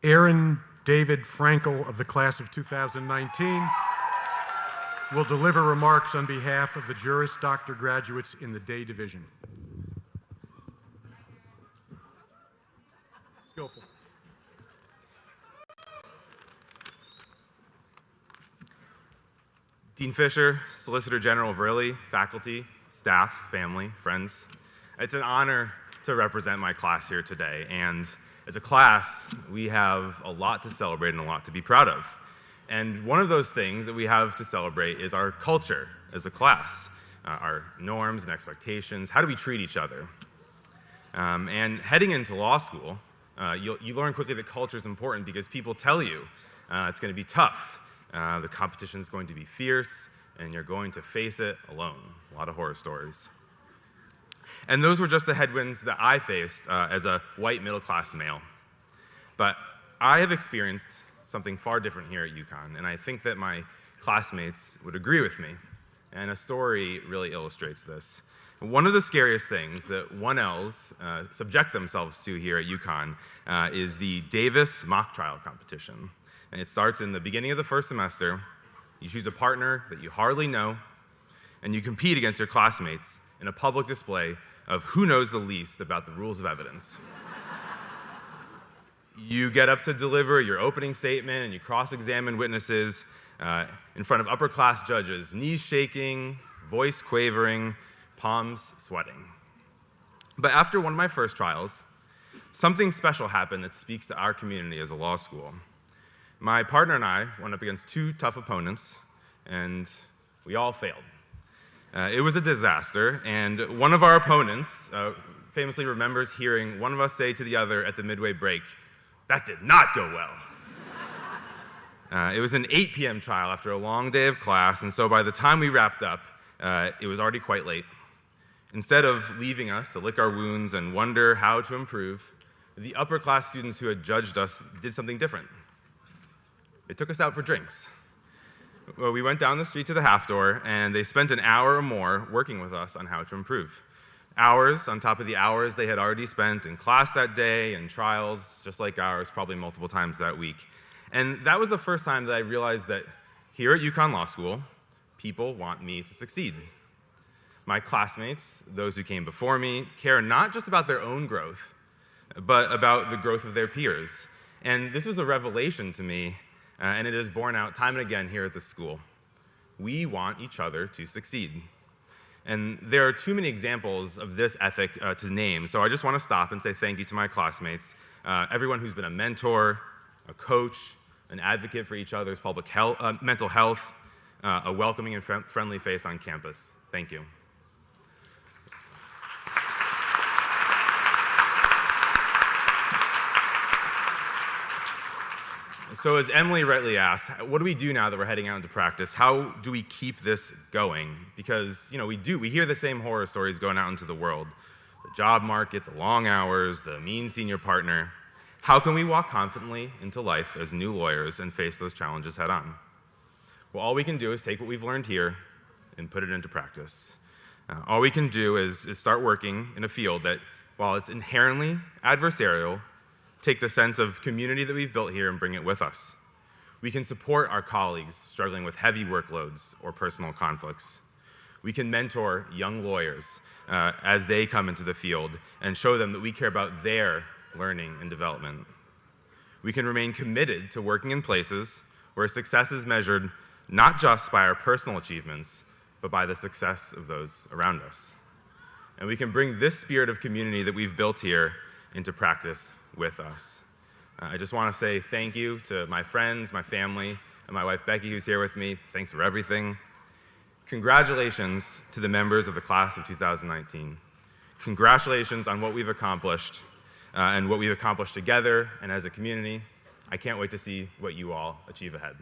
Aaron David Frankel of the class of 2019 will deliver remarks on behalf of the Juris Doctor graduates in the day division. Skillful. Dean Fisher, Solicitor General Verley, faculty, staff, family, friends. It's an honor to represent my class here today, and as a class, we have a lot to celebrate and a lot to be proud of. And one of those things that we have to celebrate is our culture as a class, our norms and expectations. How do we treat each other? And heading into law school, you learn quickly that culture is important because people tell you it's going to be tough. The competition is going to be fierce, and you're going to face it alone. A lot of horror stories. And those were just the headwinds that I faced as a white middle-class male. But I have experienced something far different here at UConn, and I think that my classmates would agree with me. And a story really illustrates this. One of the scariest things that 1Ls subject themselves to here at UConn is the Davis mock trial competition. And it starts in the beginning of the first semester. You choose a partner that you hardly know, and you compete against your classmates in a public display of who knows the least about the rules of evidence. You get up to deliver your opening statement, and you cross-examine witnesses in front of upper-class judges, knees shaking, voice quavering, palms sweating. But after one of my first trials, something special happened that speaks to our community as a law school. My partner and I went up against two tough opponents, and we all failed. It was a disaster, and one of our opponents famously remembers hearing one of us say to the other at the midway break, "That did not go well." It was an 8 p.m. trial after a long day of class, and so by the time we wrapped up, it was already quite late. Instead of leaving us to lick our wounds and wonder how to improve, the upper-class students who had judged us did something different. They took us out for drinks. Well, we went down the street to the half door, and they spent an hour or more working with us on how to improve. Hours on top of the hours they had already spent in class that day and trials, just like ours, probably multiple times that week. And that was the first time that I realized that here at UConn Law School, people want me to succeed. My classmates, those who came before me, care not just about their own growth, but about the growth of their peers. And this was a revelation to me, and it is borne out time and again here at the school. We want each other to succeed. And there are too many examples of this ethic to name, so I just want to stop and say thank you to my classmates, everyone who's been a mentor, a coach, an advocate for each other's mental health, a welcoming and friendly face on campus. Thank you. So as Emily rightly asked, what do we do now that we're heading out into practice? How do we keep this going? Because, we hear the same horror stories going out into the world. The job market, the long hours, the mean senior partner. How can we walk confidently into life as new lawyers and face those challenges head on? Well, all we can do is take what we've learned here and put it into practice. All we can do is start working in a field that, while it's inherently adversarial, take the sense of community that we've built here and bring it with us. We can support our colleagues struggling with heavy workloads or personal conflicts. We can mentor young lawyers as they come into the field and show them that we care about their learning and development. We can remain committed to working in places where success is measured not just by our personal achievements, but by the success of those around us. And we can bring this spirit of community that we've built here into practice with us. I just want to say thank you to my friends, my family, and my wife Becky, who's here with me. Thanks for everything. Congratulations to the members of the class of 2019. Congratulations on what we've accomplished and what we've accomplished together and as a community. I can't wait to see what you all achieve ahead.